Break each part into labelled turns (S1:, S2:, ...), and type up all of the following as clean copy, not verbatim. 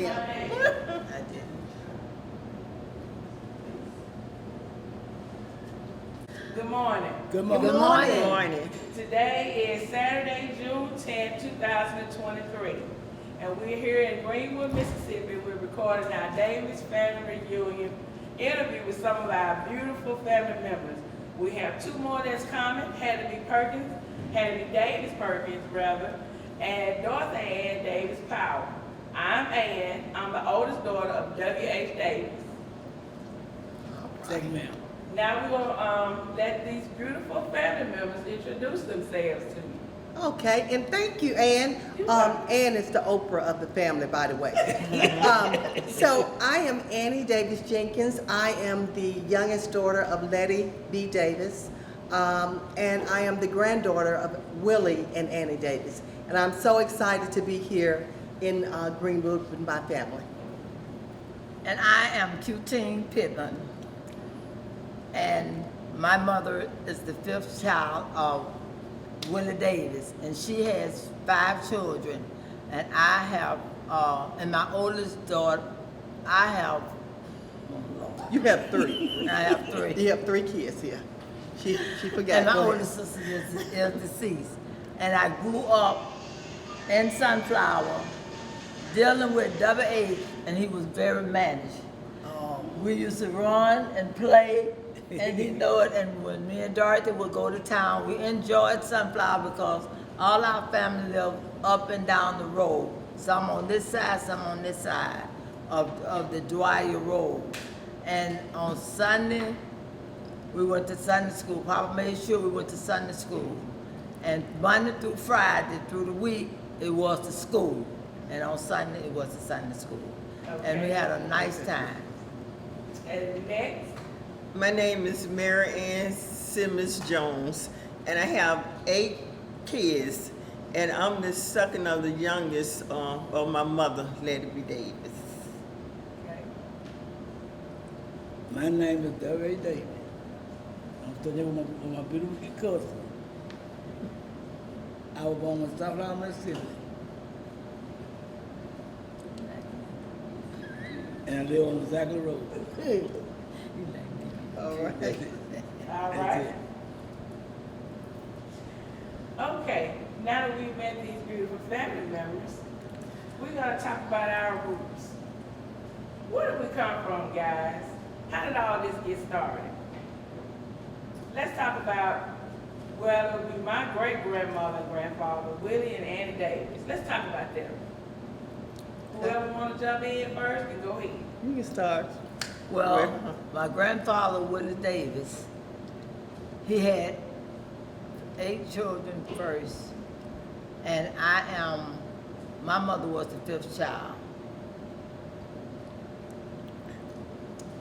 S1: ma'am.
S2: I did.
S3: Good morning.
S1: Good
S2: Good
S1: morning.
S2: morning.
S4: Morning.
S3: Today is Saturday, June 10, 2023. And we're here in Greenwood, Mississippi. We're recording our Davis family reunion interview with some of our beautiful family members. We have two more that's coming, Hattie Davis Perkins, rather, and Dorothy Ann Davis Powell. I'm Ann. I'm the oldest daughter of W.H. Davis.
S1: Thank you, ma'am.
S3: Now we're gonna let these beautiful family members introduce themselves to you.
S5: Okay, and thank you, Ann. Ann is the Oprah of the family, by the way. So I am Annie Davis Jenkins. I am the youngest daughter of Letty B. Davis, and I am the granddaughter of Willie and Annie Davis. And I'm so excited to be here in Greenwood with my family.
S2: And I am Cutine Pittman. And my mother is the fifth child of Willie Davis, and she has 5 children. And I have, and my oldest daughter, I have
S5: You have 3.
S2: 3.
S5: You have 3 kids here. She forgot.
S2: And my
S5: Go ahead.
S2: oldest sister is deceased. And I grew up in Sunflower dealing with W.H., and he was very managed. We used to run and play, and he know it. And when me and Dorothy would go to town, we enjoyed Sunflower because all our family lived up and down the road. Some on this side, some on this side of the Dwyer Road. And on Sunday, we went to Sunday school. Papa made sure we went to Sunday school. And Monday through Friday, through the week, it was the school. And on Sunday, it was the Sunday school. And we had a nice time.
S3: And next,
S4: My name is Mary Ann Simmons Jones, and I have 8 kids, and I'm the second of the youngest of my mother, Letty B. Davis.
S3: okay.
S1: My name is W.H. Davis. I'm still here with my beautiful cousin. I was born in Sunflower, Mississippi. And I live on the Zachary Road.
S5: All right.
S1: That's it.
S3: All
S1: That's
S3: right.
S1: it.
S3: Okay, now that we've met these beautiful family members, we're gonna talk about our roots. Where did we come from, guys? How did all this get started? Let's talk about, well, it would be my great-grandmother and grandfather, Willie and Annie Davis. Let's talk about them. Whoever wanna jump in first, then go ahead.
S5: You can start.
S2: Well, my grandfather, Willie Davis, he had 8 children first, and my mother was the 5th child.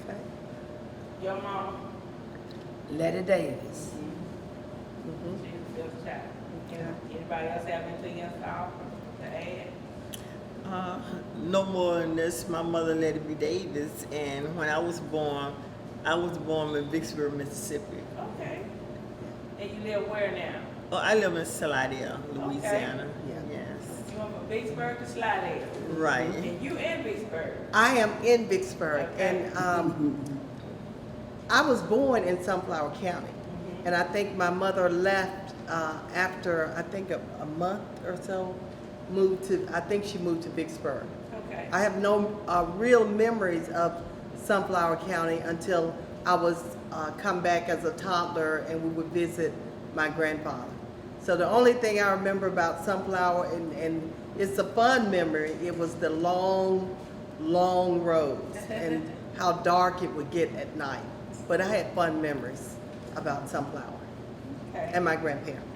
S5: Okay.
S3: Your mama,
S2: Letty Davis.
S5: Mhm.
S3: she's the 5th child. Anybody else have anything else to offer, to add?
S4: No more than this, my mother, Letty B. Davis, and when I was born in Vicksburg, Mississippi.
S3: Okay. And you live where now?
S4: Oh, I live in Slidell, Louisiana.
S5: Yeah.
S4: Yes.
S3: You went from Vicksburg to Slidell.
S4: Right.
S3: And you in Vicksburg.
S5: I am in Vicksburg,
S3: Okay.
S5: and I was born in Sunflower County, and I think my mother left after, I think, a month or so, I think she moved to Vicksburg.
S3: Okay.
S5: I have no real memories of Sunflower County until I was come back as a toddler, and we would visit my grandfather. So the only thing I remember about Sunflower, and it's a fun memory, it was the long, long roads and how dark it would get at night. But I had fun memories about Sunflower
S3: Okay.
S5: and my grandparents.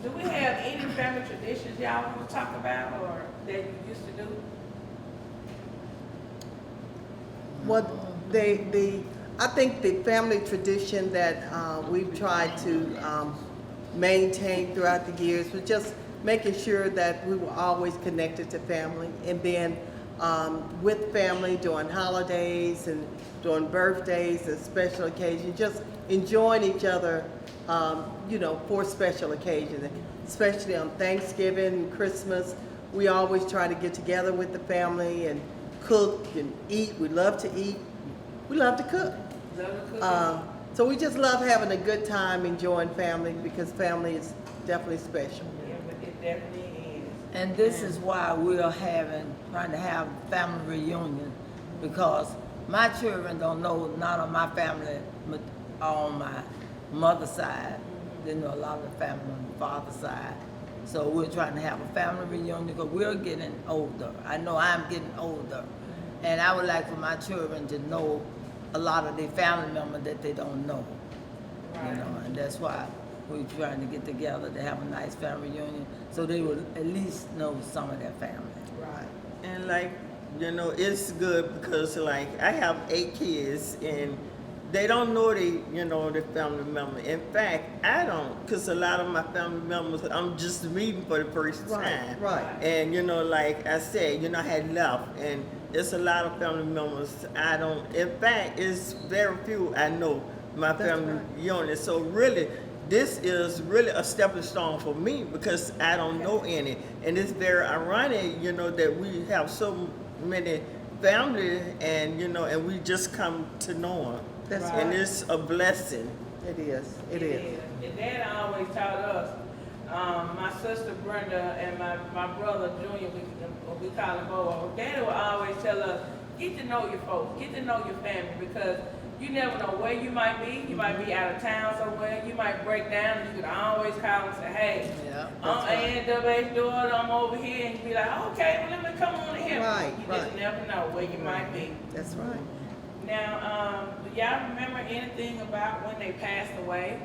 S3: Do we have any family traditions y'all want to talk about or that you used to do?
S5: Well, I think the family tradition that we've tried to maintain throughout the years was just making sure that we were always connected to family, and then with family during holidays and during birthdays and special occasions, just enjoying each other, for special occasions, especially on Thanksgiving, Christmas. we always try to get together with the family and cook and eat. We love to eat. We love to cook.
S3: Love to cook.
S5: So we just love having a good time, enjoying family, because family is definitely special.
S3: Yeah, but it definitely is.
S2: And this is why we are trying to have family reunion, because my children don't know none of my family on my mother's side. They know a lot of the family on the father's side. So we're trying to have a family reunion because we're getting older. I know I'm getting older. And I would like for my children to know a lot of their family members that they don't know.
S3: Right.
S2: You know, and that's why we're trying to get together to have a nice family reunion so they will at least know some of their family.
S5: Right.
S4: And like, you know, it's good because like I have 8 kids and they don't know the family member. In fact, I don't, because a lot of my family members, I'm just meeting for the first time.
S5: Right.
S4: And, you know, like I said, I had left. And it's a lot of family members I don't, in fact, it's very few I know my
S5: That's
S4: family
S5: right.
S4: unit. So really, this is really a stepping stone for me because I don't know any. And it's very ironic, that we have so many family and, and we just come to know them.
S5: That's
S3: Right.
S4: And it's a blessing.
S5: It is. It is.
S3: And Dad always taught us, my sister Brenda and my brother Junior, we call him Bo. Daddy would always tell us, get to know your folks, get to know your family, because you never know where you might be. You might be out of town somewhere. You might break down, and you could always call and say, hey,
S2: Yeah,
S3: I'm A&W daughter, I'm over here, and you be like, okay, well, let me come on in here.
S5: Right,
S3: You
S5: right.
S3: just never know where you might be.
S5: That's right.
S3: Now, do y'all remember anything about when they passed away,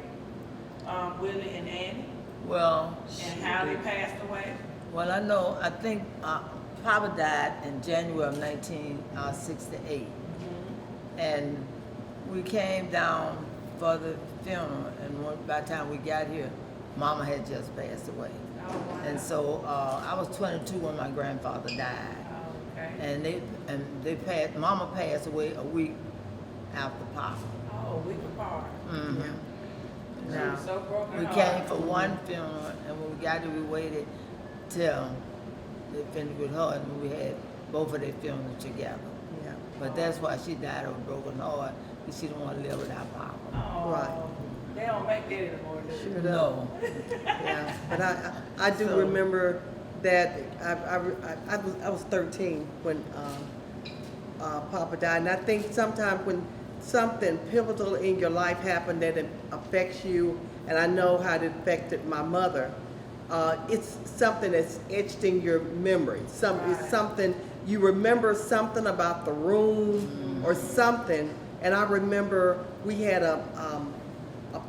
S3: Willie and Annie,
S2: Well,
S3: and how they passed away?
S2: well, I think Papa died in January of 1968. And we came down for the funeral, and by the time we got here, Mama had just passed away.
S3: Oh, wow.
S2: And so I was 22 when my grandfather died.
S3: Oh, okay.
S2: And Mama passed away a week after Papa.
S3: Oh, we were apart.
S2: Mhm.
S3: She
S2: Now,
S3: was so broken
S2: we
S3: heart.
S2: came for one funeral, and when we got there, we waited till they finished with her, and we had both of their funerals together.
S5: Yeah.
S2: But that's why she died of a broken heart, because she didn't want to live without Papa.
S3: Oh,
S5: Right.
S3: They don't make that anymore, do they?
S5: Sure
S2: No.
S5: Yeah. But I do
S2: So-
S5: remember that I was 13 when Papa died, and I think sometimes when something pivotal in your life happened that it affects you, and I know how it affected my mother. It's something that's etched in your memory. It's something you remember something about the room or something. And I remember we had a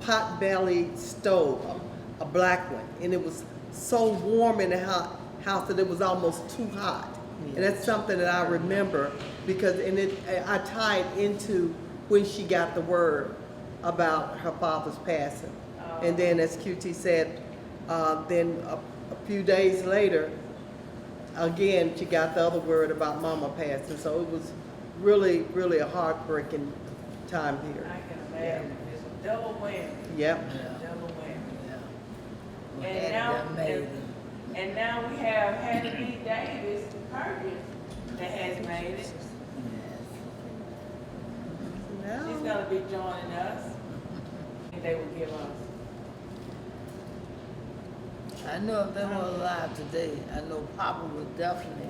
S5: pot-belly stove, a black one, and it was so warm in the house that it was almost too hot. And that's something that I remember because I tied into when she got the word about her father's passing. And then, as QT said, then a few days later, again, she got the other word about Mama passing. So it was really, really a heartbreaking time
S3: I
S5: here.
S3: can imagine. It's a double whammy.
S5: Yep.
S2: Yeah.
S3: Double whammy.
S2: Yeah. We
S3: And
S2: had
S3: now,
S2: them made.
S3: and now we have Hattie B. Davis Perkins that has made it. She's
S5: No.
S3: gonna be joining us. And they will give us.
S2: I know if they were alive today, I know Papa would definitely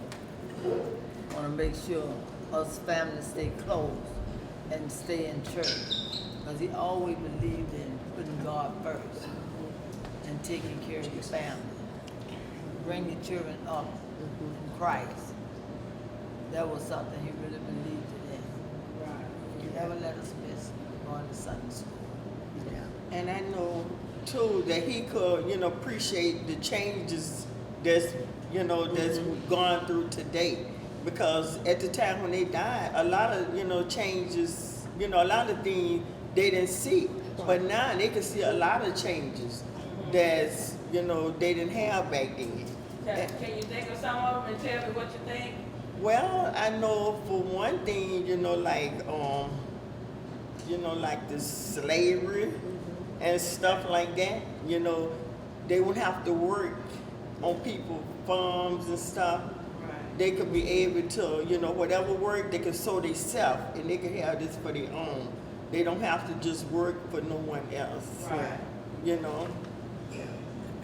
S2: want to make sure us families stay close and stay in church. Because he always believed in putting God first and taking care of your family. Bring your children up in Christ. That was something he really believed in. He never let us miss going to Sunday school.
S5: Yeah.
S4: And I know too that he could, appreciate the changes that's gone through today. Because at the time when they died, a lot of, changes, a lot of things they didn't see. But now they can see a lot of changes that's, they didn't have back then.
S3: Can you think of some of them and tell me what you think?
S4: Well, I know for one thing, like the slavery and stuff like that, they would have to work on people farms and stuff.
S3: Right.
S4: They could be able to, you know, whatever work, they can sow themselves and they can have this for their own. They don't have to just work for no one else,
S3: Right.
S4: you know.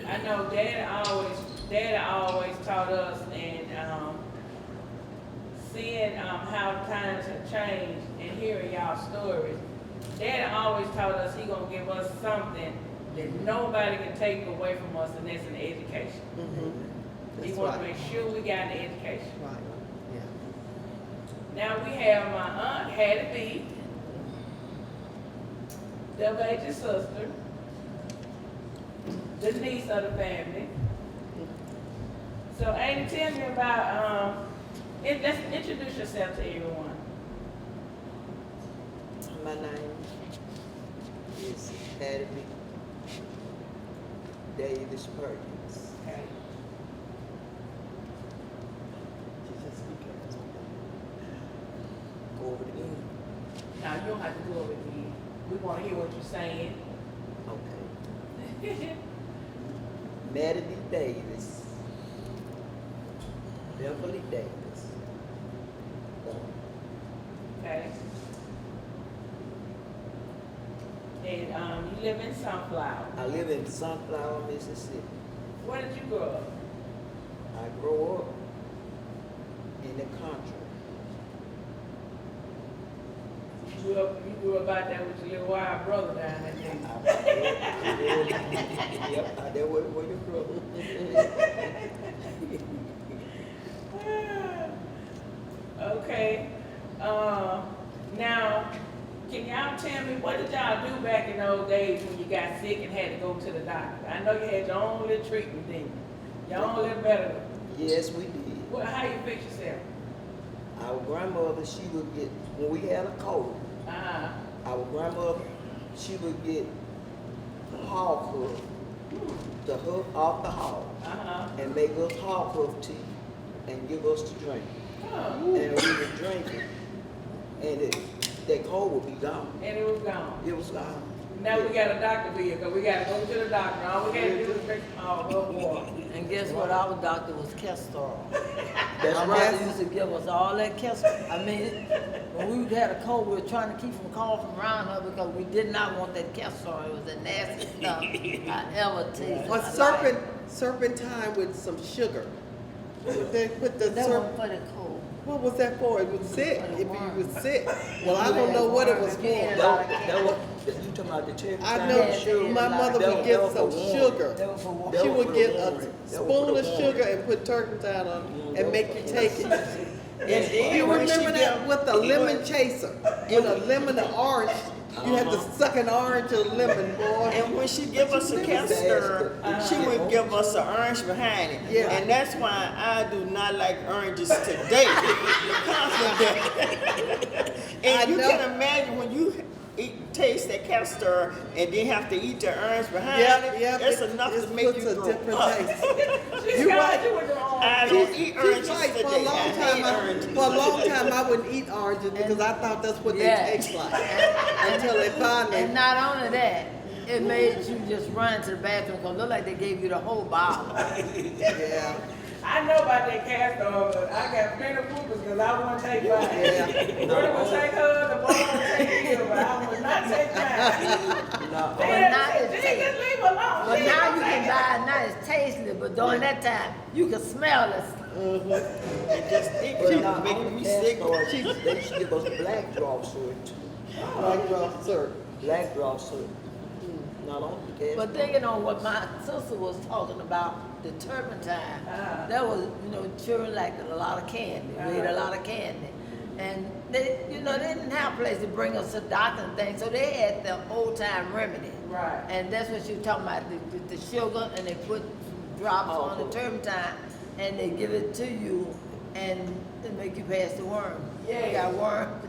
S3: I know Dad always taught us, and seeing how times have changed and hearing y'all stories, Dad always taught us he gonna give us something that nobody can take away from us, and that's an education. He
S5: That's
S3: wants to
S5: right.
S3: make sure we got an education.
S5: Right, yeah.
S3: Now we have my aunt Hattie B, W.H.'s sister, the niece of the family. So, Amy, tell me about, let's introduce yourself to everyone.
S6: My name is Hattie Davis Perkins.
S3: Okay.
S6: Go over the end.
S3: Now, you don't have to go over it again. We want to hear what you're saying.
S6: Okay. Maddie D. Davis. Beverly Davis.
S3: Okay. And you live in Sunflower.
S6: I live in Sunflower, Mississippi.
S3: Where did you grow up?
S6: I grew up in the country.
S3: You grew up out there with your little wild brother down there.
S6: Yep, that's where you grew up.
S3: Okay. Now, can y'all tell me, what did y'all do back in those days when you got sick and had to go to the doctor? I know you had your own little treatment, didn't you? Your own little medical.
S6: Yes, we did.
S3: Well, how you fix yourself?
S6: Our grandmother, she would get, when we had a cold,
S3: Uh-huh.
S6: our grandmother, she would get hog hoof, the hoof off the hog,
S3: Uh-huh.
S6: and make us hog hoof tea and give us to drink.
S3: Oh,
S6: And we would drink it, and that cold would be gone.
S3: and it was gone.
S6: It was gone.
S3: Now we got a doctor bill, because we gotta go to the doctor. All we gotta do is drink water.
S2: And guess what? Our doctor was castor.
S6: That's
S2: My
S6: right.
S2: mother used to give us all that castor. I mean, when we had a cold, we were trying to keep from coughing around her because we did not want that castor. It was the nasty stuff I ever tasted.
S5: Or serpentine with some sugar. They put the
S2: That
S5: serpent.
S2: was for the cold.
S5: What was that for? It was sick.
S2: For the
S5: If you
S2: worms.
S5: was sick. Well, I don't know what it was for.
S2: Yeah.
S6: You talking about the turkey?
S5: I
S2: Yeah,
S5: know my mother would
S6: That
S5: get
S6: was
S5: some
S6: for warm.
S5: sugar.
S2: That was for warm.
S6: That
S5: She
S6: was
S5: would
S6: for
S5: get
S6: the
S5: a
S6: warm. That was
S5: spoon
S6: for
S5: of
S6: the warm.
S5: sugar and put turpentine on and make you take it.
S4: And then
S5: You
S4: when she
S5: remember that
S4: get-
S5: with the lemon chaser? With a lemon and orange. You had to suck an orange or lemon, boy.
S4: And when she give us a castor, she would give us an orange behind it.
S5: Yeah.
S4: And that's why I do not like oranges today. Because of that. And
S5: I
S4: you
S5: know.
S4: can imagine when you taste that castor and then have to eat the orange behind
S5: Yep,
S4: it,
S5: yep.
S4: it's enough to make
S5: puts
S4: you
S5: a
S4: throw
S5: different
S4: up.
S5: taste.
S3: She
S5: You
S3: got
S5: right.
S3: you with the orange.
S4: I don't eat oranges
S5: She's right. For a
S4: today.
S5: long
S4: I
S5: time,
S4: hate oranges.
S5: for a long time, I wouldn't eat oranges because I thought that's what
S2: Yeah.
S5: they taste like. Until they finally.
S2: And not only that, it made you just run to the bathroom because it looked like they gave you the whole bottle.
S5: Yeah.
S3: I know about that castor oil, but I got plenty of poopers because I want to take mine.
S5: Yeah.
S3: Bertie would take her, the boy would take his, but I would not take mine.
S6: No,
S2: But now it's
S3: Just leave her alone.
S2: But
S3: She
S2: now
S3: don't
S2: you
S3: take
S2: can
S3: it.
S2: buy it, now it's tasteless, but during that time, you can smell it.
S4: And just think
S6: but
S4: she
S6: not
S4: was making
S6: only
S4: me
S6: that,
S4: sick.
S6: Lord, they used to give us black draw syrup too.
S5: Black drop syrup.
S6: Black draw syrup. Not only that.
S2: But thinking on what my sister was talking about, the turpentine, that was, children liked a lot of candy, we ate a lot of candy. And they, they didn't have a place to bring us to doctor and things, so they had the old time remedy.
S3: Right.
S2: And that's what she was talking about, the sugar, and they put drops on the turpentine, and they give it to you, and it make you pass the worm.
S3: Yeah.
S2: You got worm.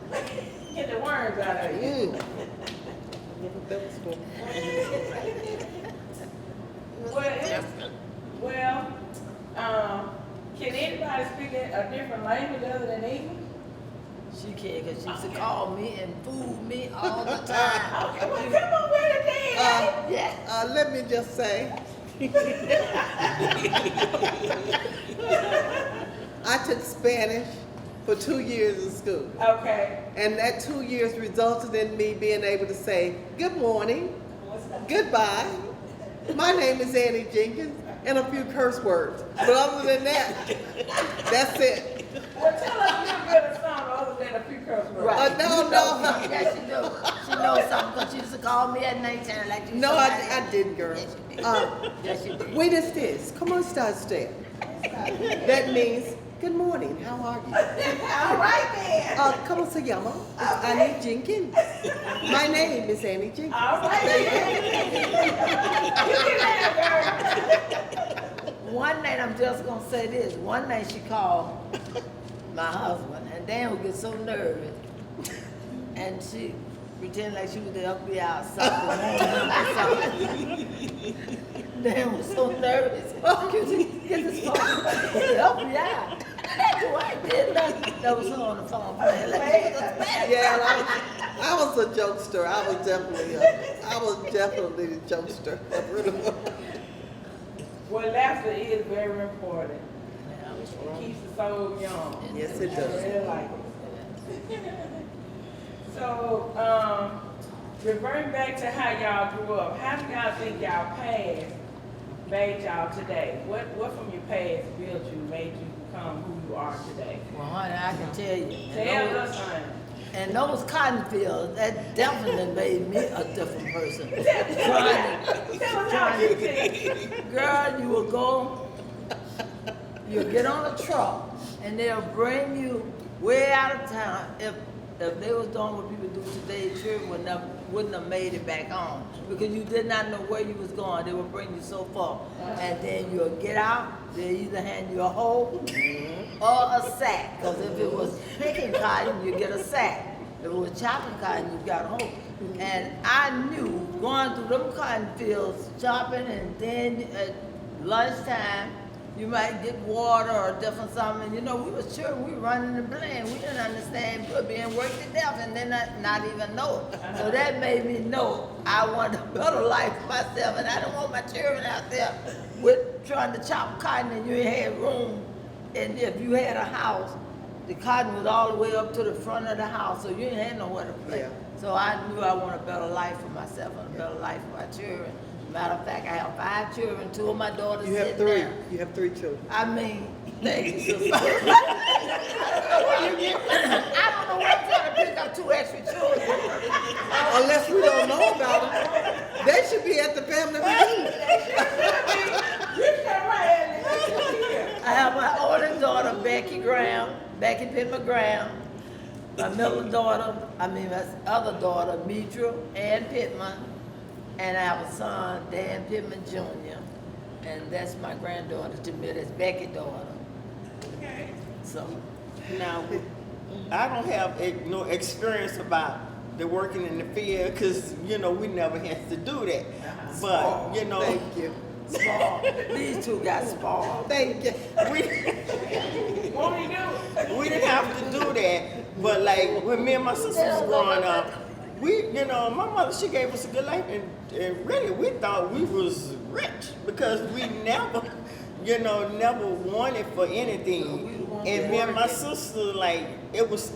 S3: Get the worms out of you. Well, can anybody speak a different language other than English?
S2: She can, because she used to call me and fool me all the time.
S3: Okay, well, come on with it then.
S2: Yeah.
S5: Let me just say, I took Spanish for 2 years in school.
S3: Okay.
S5: And that 2 years resulted in me being able to say, good morning, goodbye, my name is Annie Jenkins, and a few curse words. But other than that, that's it.
S3: Well, tell us a little bit of something other than a few curse words.
S2: Right.
S5: No.
S2: Yes, she do. She knows something because she used to call me at nighttime like you.
S5: No, I didn't, girl.
S2: Yes, you did. Yes, you did.
S5: Wait, is this? Como está usted? That means, good morning, how are you?
S3: All right then.
S5: ¿Cómo se llama? It's Annie Jenkins. My name is Annie Jenkins.
S3: All right then. You can have
S2: One night, I'm just gonna say this. One night she called my husband, and Dan would get so nervous, and she pretended like she was the FBI or something. Dan was so nervous. Get this phone. The FBI. That Dwight did nothing. That was her on the phone playing like he was a Spanish.
S5: Yeah, I was a jokester. I was definitely the jokester. I really was.
S3: Well, laughter is very important. It keeps the soul young.
S5: Yes, it
S3: I
S5: does.
S3: really like it. So, reverting back to how y'all grew up, how do y'all think y'all past made y'all today? What from your past built you, made you become who you are today?
S2: Well, honey, I can tell you.
S3: Tell us, honey.
S2: And those cotton fields, that definitely made me a different person.
S3: Tell us how you think.
S2: Girl, you will go, you'll get on a truck, and they'll bring you way out of town. If they was doing what people do today, sure wouldn't have made it back home because you did not know where you was going. They would bring you so far, and then you'll get out. They either hand you a hoe or a sack. Because if it was picking cotton, you get a sack. If it was chopping cotton, you got a hoe. And I knew going through them cotton fields, chopping, and then at lunchtime, you might get water or different something. You know, we was sure we were running the blend. We didn't understand we were being worked to death and then not even know it. So that made me know I wanted a better life for myself, and I don't want my children out there with trying to chop cotton and you ain't had room. And if you had a house, the cotton was all the way up to the front of the house, so you ain't had nowhere to play.
S5: Yeah.
S2: So I knew I want a better life for myself and a better life for my children. Matter of fact, I have 5 children, 2 of my daughters
S5: You have
S2: sitting
S5: 3.
S2: there.
S5: You have 3 children.
S2: I mean, thank you, sister. I don't know where I'm trying to pick up 2 extra children.
S5: Unless we don't know about them. They should be at the family reunion.
S2: I have my oldest daughter, Becky Pittman Graham. My middle daughter, my other daughter, Mitra Ann Pittman. And I have a son, Dan Pittman Jr. And that's my granddaughter, Jamila, that's Becky's daughter.
S3: Okay.
S2: So,
S4: Now, I don't have no experience about the working in the field because, you know, we never had to do that. But, you know,
S5: Thank you.
S2: small. These 2 got small.
S5: Thank you.
S4: we
S3: Won't he do it?
S4: we didn't have to do that. But like when me and my sister was growing up, we, you know, my mother, she gave us a good life, and really we thought we was rich because we never, you know, never wanted for anything. And me and my sister, like, it was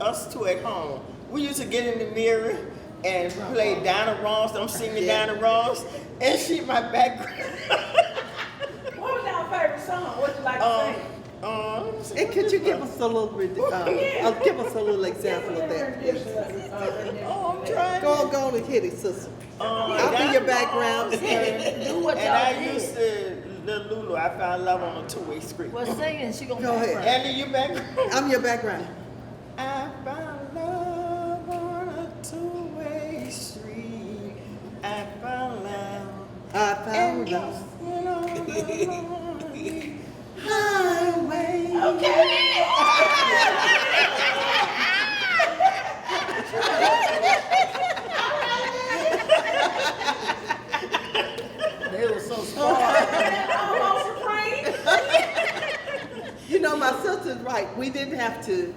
S4: us 2 at home. We used to get in the mirror and play Dinah Ross. I'm singing Dinah Ross, and she my background.
S3: What was your favorite song? What you like to sing?
S5: And could you give us a little bit, give us a little example of that?
S4: Oh, I'm trying.
S5: Go on and hit it, sister. I'll be
S4: Dinah
S5: your background.
S4: Ross.
S2: Do what
S4: And
S2: y'all
S4: I
S2: did.
S4: used to, the Lulu, I found love on a 2-way street.
S2: Well, singing, she gonna
S5: Go ahead.
S2: background.
S4: Andy, you back?
S5: I'm your background.
S4: I found love on a 2-way street. I found love.
S5: I found love. Highway.
S2: They were so smart.
S3: Almost Supreme.
S5: You know, my sister's right. We didn't have to.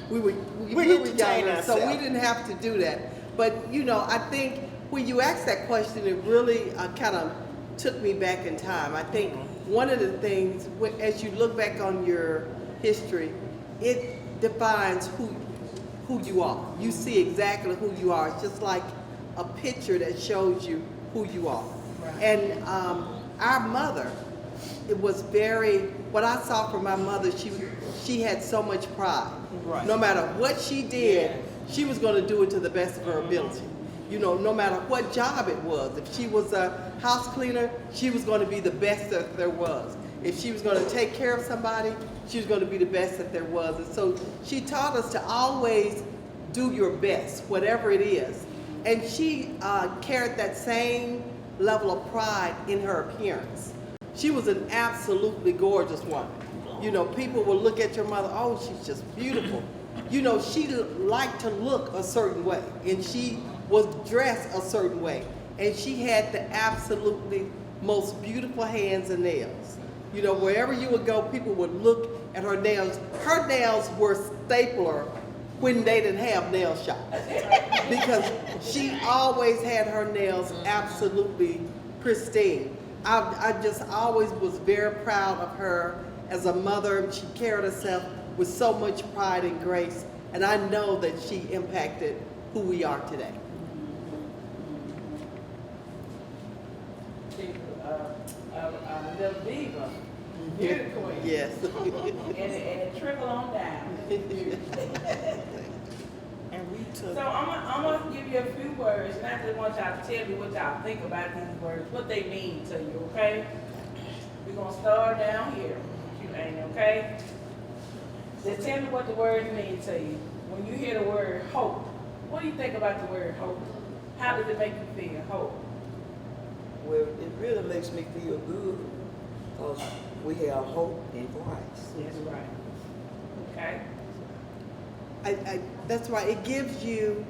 S5: We were
S4: entertain
S5: younger, so we
S4: ourselves.
S5: didn't have to do that. But you know, I think when you ask that question, it really kind of took me back in time. I think one of the things, as you look back on your history, it defines who you are. You see exactly who you are. It's just like a picture that shows you who you are. And our mother, it was what I saw from my mother, she had so much pride.
S4: Right.
S5: No matter what she did, she was going to do it to the best of her ability. You know, no matter what job it was. If she was a house cleaner, she was going to be the best that there was. If she was going to take care of somebody, she was going to be the best that there was. And so she taught us to always do your best, whatever it is. And she carried that same level of pride in her appearance. She was an absolutely gorgeous woman. You know, people will look at your mother, oh, she's just beautiful. You know, she liked to look a certain way, and she was dressed a certain way. And she had the absolutely most beautiful hands and nails. You know, wherever you would go, people would look at her nails. Her nails were stapler when they didn't have nail shops. Because she always had her nails absolutely pristine. I just always was very proud of her as a mother. She carried herself with so much pride and grace, and I know that she impacted who we are today.
S3: Little diva, beauty queen.
S5: Yes.
S3: And it trickle on down.
S4: And we took.
S3: So I'm gonna give you a few words, and I just want y'all to tell me what y'all think about these words, what they mean to you, okay? We're gonna start down here, you ain't okay? Just tell me what the words mean to you. When you hear the word hope, what do you think about the word hope? How does it make you feel, hope?
S6: Well, it really makes me feel good because we have hope in Christ.
S3: That's right. Okay?
S5: That's right. It gives you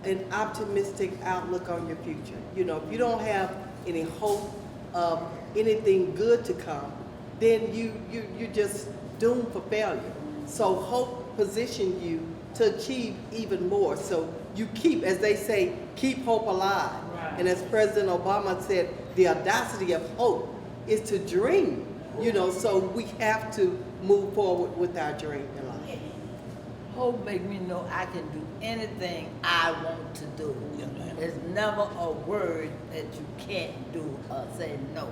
S5: an optimistic outlook on your future. You know, if you don't have any hope of anything good to come, then you're just doomed for failure. So hope positions you to achieve even more. So you keep, as they say, keep hope alive.
S3: Right.
S5: And as President Obama said, the audacity of hope is to dream. You know, so we have to move forward with our dream in life.
S2: Hope make me know I can do anything I want to do. There's never a word that you can't do or say no.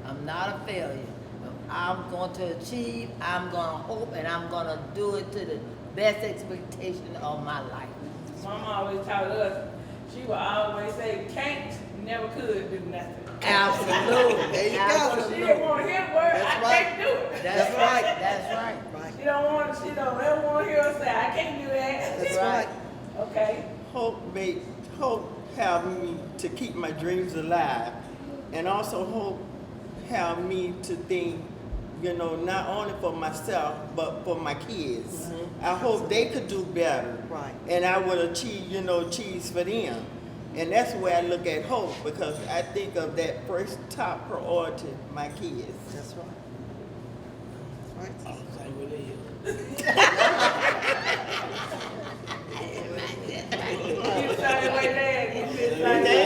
S2: I'm not a failure. If I'm going to achieve, I'm going to hope, and I'm going to do it to the best expectation of my life.
S3: Mama always taught us, she would always say, can't, never could do nothing.
S2: Absolutely.
S5: There you go.
S3: So she didn't want to hear the word,
S5: That's
S3: I
S5: right.
S3: can't do it.
S2: That's right. That's right.
S3: She don't ever want to hear her say, I can't do that.
S5: That's right.
S3: Okay.
S4: Hope help me to keep my dreams alive, and also hope help me to think, you know, not only for myself but for my kids. I hope they could do better,
S5: Right.
S4: and I would achieve for them. And that's where I look at hope, because I think of that first top priority, my kids.
S5: That's right. That's right.
S1: I'll say what it is.
S3: You started way back. You just like that.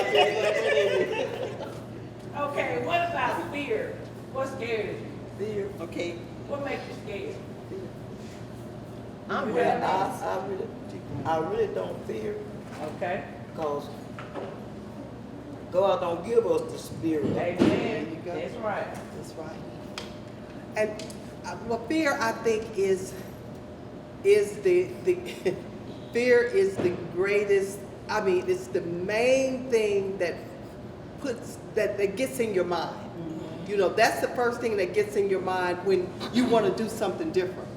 S3: Okay, what about fear? What scares you?
S6: Fear.
S4: Okay.
S3: What makes you scared?
S2: I'm
S3: ready.
S6: I really don't fear
S3: Okay.
S6: because God don't give us the spirit.
S3: Amen.
S5: you go.
S3: That's right.
S5: That's right. And well, fear, I think, is the fear is the greatest. I mean, it's the main thing that gets in your mind. You know, that's the first thing that gets in your mind when you want to do something different.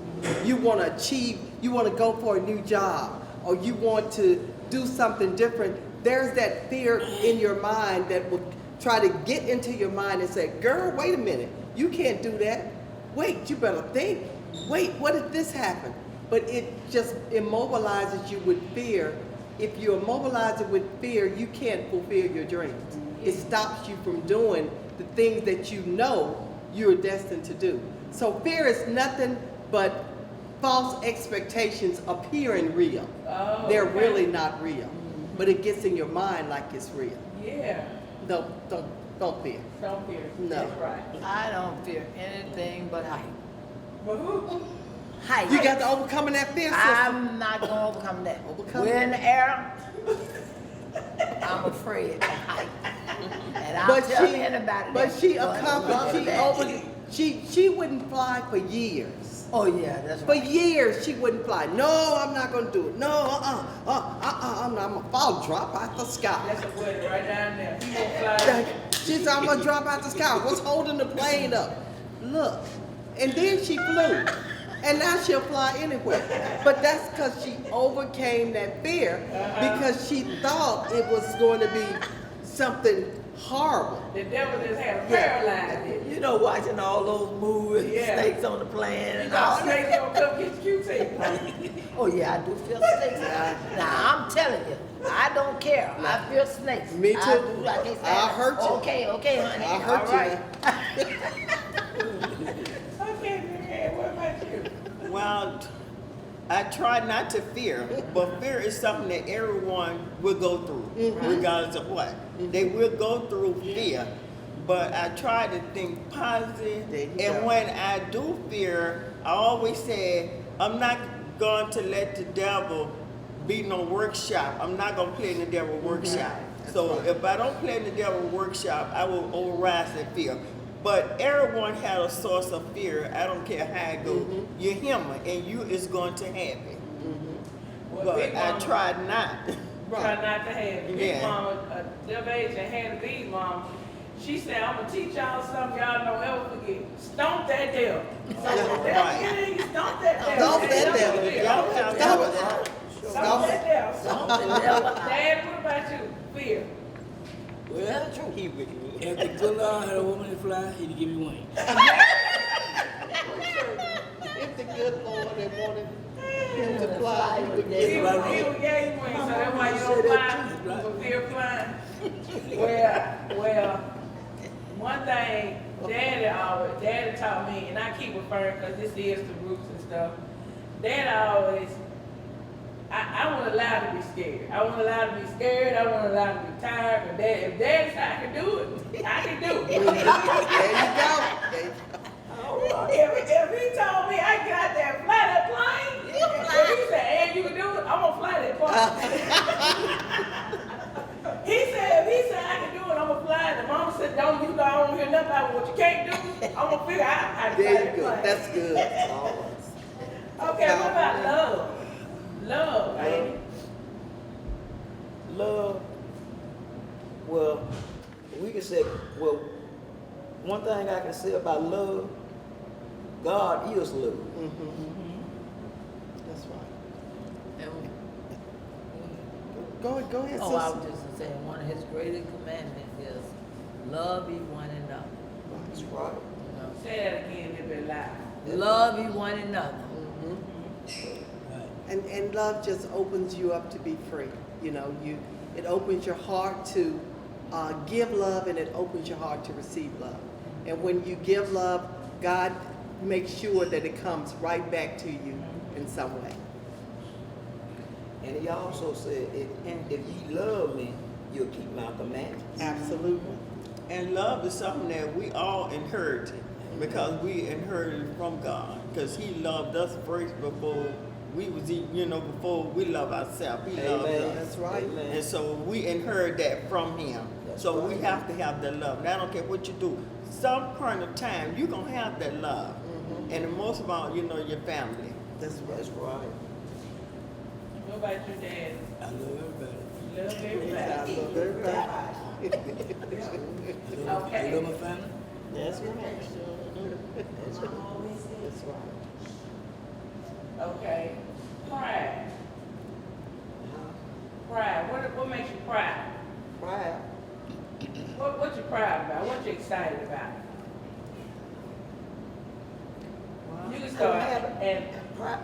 S5: You want to achieve. You want to go for a new job, or you want to do something different. There's that fear in your mind that will try to get into your mind and say, girl, wait a minute, you can't do that. Wait, you better think. Wait, what if this happened? But it just immobilizes you with fear. If you immobilize it with fear, you can't fulfill your dreams. It stops you from doing the things that you know you're destined to do. So fear is nothing but false expectations appearing real.
S3: Oh,
S5: They're
S3: okay.
S5: really not real, but it gets in your mind like it's real.
S3: Yeah.
S5: Don't Don't fear.
S3: Don't fear.
S5: No.
S3: That's right.
S2: I don't fear anything but height.
S3: But who?
S2: Height.
S5: You got to overcome that fear, sister.
S2: I'm not gonna overcome that.
S5: Overcome
S2: We're
S5: it.
S2: in the air. I'm afraid of height. And I'll
S5: But
S2: tell
S5: she,
S2: anybody
S5: but
S2: that.
S5: she
S2: But
S5: accomplished. She
S2: that-
S5: over. She wouldn't fly for years.
S2: Oh yeah, that's
S5: For
S2: right.
S5: years, she wouldn't fly. No, I'm not gonna do it. No, I'm gonna fall, drop out the sky.
S3: That's a word right down there. He won't fly.
S5: She said, I'm gonna drop out the sky. What's holding the plane up? Look. And then she flew. And now she'll fly anywhere. But that's because she overcame that fear because she thought it was going to be something horrible.
S3: The devil just had a paralyzed it.
S2: You know, watching all those movies,
S3: Yeah.
S2: snakes on the plane
S3: You
S2: and
S3: know,
S2: all that.
S3: snakes gonna come get the Q-tip.
S2: Oh yeah, I do feel snakes. Now I'm telling you, I don't care. I feel snakes.
S5: Me too.
S2: I do. I can't stand
S5: I'll
S2: it.
S5: hurt you.
S2: Okay, honey.
S5: I'll hurt
S2: All
S5: you.
S2: right.
S3: Okay, man, what about you?
S4: Well, I try not to fear, but fear is something that everyone will go through, regardless of what. They will go through fear, but I try to think positive.
S5: There you
S4: And
S5: go.
S4: when I do fear, I always say, I'm not going to let the devil be no workshop. I'm not going to play in the devil workshop. So if I don't play in the devil workshop, I will override that fear. But everyone has a source of fear. I don't care how it goes. You're human, and you is going to happen.
S3: Well,
S4: But
S3: Big
S4: I
S3: Mama
S4: try not.
S3: Try not to have it. Big
S4: Yeah.
S3: Mama, Deb Age and had a big mama. She said, I'm gonna teach y'all something y'all don't ever forget. Stomp that devil. So
S4: Right.
S3: stomp that devil.
S5: Stomp that devil.
S4: Y'all have
S5: Stop
S4: to-
S5: it.
S3: Stomp that devil.
S2: Stomp the devil.
S3: Dad, what about you? Fear.
S1: Well,
S4: He with me.
S1: if the good Lord had a woman to fly, he'd give me wings.
S5: If the good Lord had wanted him to fly, he would
S3: He
S5: give him.
S3: was gave wings, so that's why you don't fly. For fear of flying. Well, one thing Daddy taught me, and I keep referring because this is the roots and stuff. Daddy always, I want to allow to be scared. I want to allow to be scared. I want to allow to be tired. But if Daddy said I can do it, I can do it.
S5: There you go. There you go.
S3: If he told me I got that fly that plane, if he said, and you can do it, I'm gonna fly that plane. If he said I can do it, I'm gonna fly it. The mama said, don't you go, I don't hear nothing about what you can't do. I'm gonna figure out how to fly
S5: There
S3: that
S5: you go.
S3: plane.
S5: That's good.
S3: Okay, what about love? Love, baby.
S6: Love, well, we can say, well, one thing I can say about love, God is love.
S5: That's right.
S2: And
S5: Go ahead,
S2: Oh, I
S5: sister.
S2: was just saying, one of his greatest commandments is love ye one another.
S6: That's right.
S2: You know?
S3: Say that again, a little bit loud.
S2: Love ye one another.
S5: And love just opens you up to be free. You know, it opens your heart to give love, and it opens your heart to receive love. And when you give love, God makes sure that it comes right back to you in some way.
S6: And he also said, if ye love me, you'll keep my commandments.
S5: Absolutely.
S4: And love is something that we all inherited because we inherited it from God. Because He loved us first before we was, before we love ourselves. He loved
S6: Amen.
S4: us.
S5: That's right.
S6: Amen.
S4: And so we inherit that from Him.
S6: That's
S4: So
S6: right.
S4: we have to have that love. And I don't care what you do. Some point of time, you're going to have that love. And the most of all, your family.
S5: That's right.
S6: That's right.
S3: What about your dad?
S1: I love everybody.
S3: Love
S5: I
S3: everybody.
S5: love everybody.
S1: I love
S3: Okay.
S1: my family.
S6: That's right.
S5: That's right.
S3: Okay. Pride. Pride. What makes you proud?
S6: Pride.
S3: What you proud about? What you excited about? You can start. And
S6: Pride.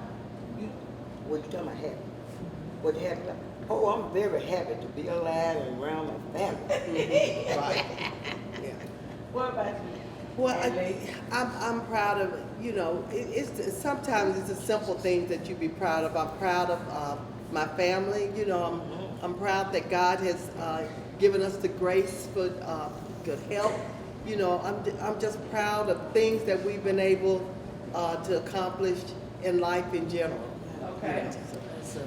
S6: What you talking about happy? What you happy about? Oh, I'm very happy to be alive and around my family.
S5: Right. Yeah.
S3: what about you?
S5: Well,
S3: Adelaide?
S5: I'm proud of, it's sometimes it's the simple things that you be proud of. I'm proud of my family. I'm proud that God has given us the grace good health. You know, I'm just proud of things that we've been able to accomplish in life in general.
S3: Okay.
S2: So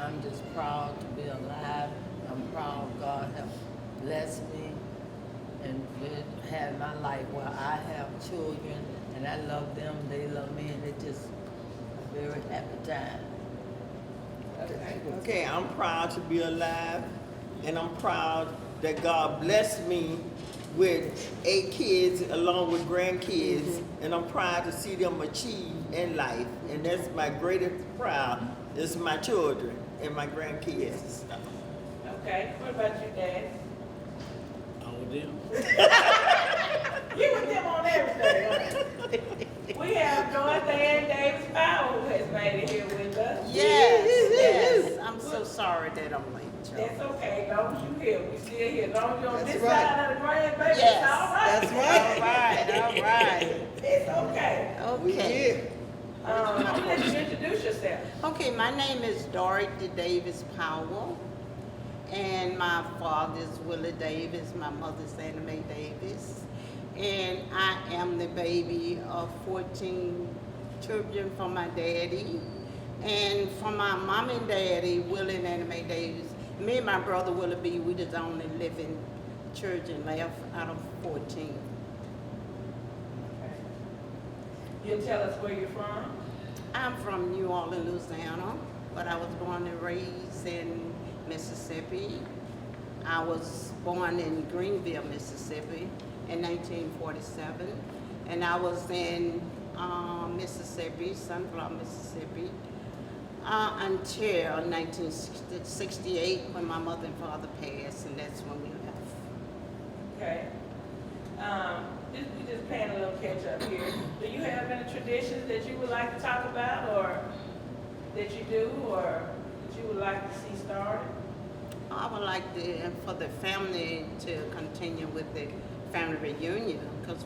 S2: I'm just proud to be alive. I'm proud God have blessed me and had my life where I have children and I love them, they love me, and it's just a very happy time.
S4: Okay, I'm proud to be alive, and I'm proud that God blessed me with 8 kids along with grandkids, and I'm proud to see them achieve in life. And that's my greatest pride, is my children and my grandkids.
S3: Okay, what about you, Dad?
S1: I'm with them.
S3: You with them on everything. We have Joanne Davis Powell who has made it here with us.
S7: Yes. I'm so sorry that I'm late, Joe.
S3: That's okay, as long as you here, we still here, as long as you're on
S5: That's
S3: this
S5: right.
S3: side of the grandbaby,
S7: Yes.
S3: it's all right.
S5: That's right.
S7: All right.
S3: It's okay.
S5: We
S7: Okay.
S5: here.
S3: I'm gonna let you introduce yourself.
S7: Okay, my name is Dorothy Davis Powell, and my father's Willie Davis, my mother's Anna Mae Davis, and I am the baby of 14 children from my daddy, and from my mom and daddy, Willie and Anna Mae Davis. Me and my brother Willie B, we the only living children left out of 14.
S3: You'll tell us where you're from?
S7: I'm from New Orleans, Louisiana, but I was born and raised in Mississippi. I was born in Greenville, Mississippi in 1947, and I was in Mississippi, Sunflower, Mississippi, until 1968 when my mother and father passed, and that's when we left.
S3: Okay. We just playing a little catch up here. Do you have any traditions that you would like to talk about, or that you do, or that you would like to see started?
S7: I would like for the family to continue with the family reunion, because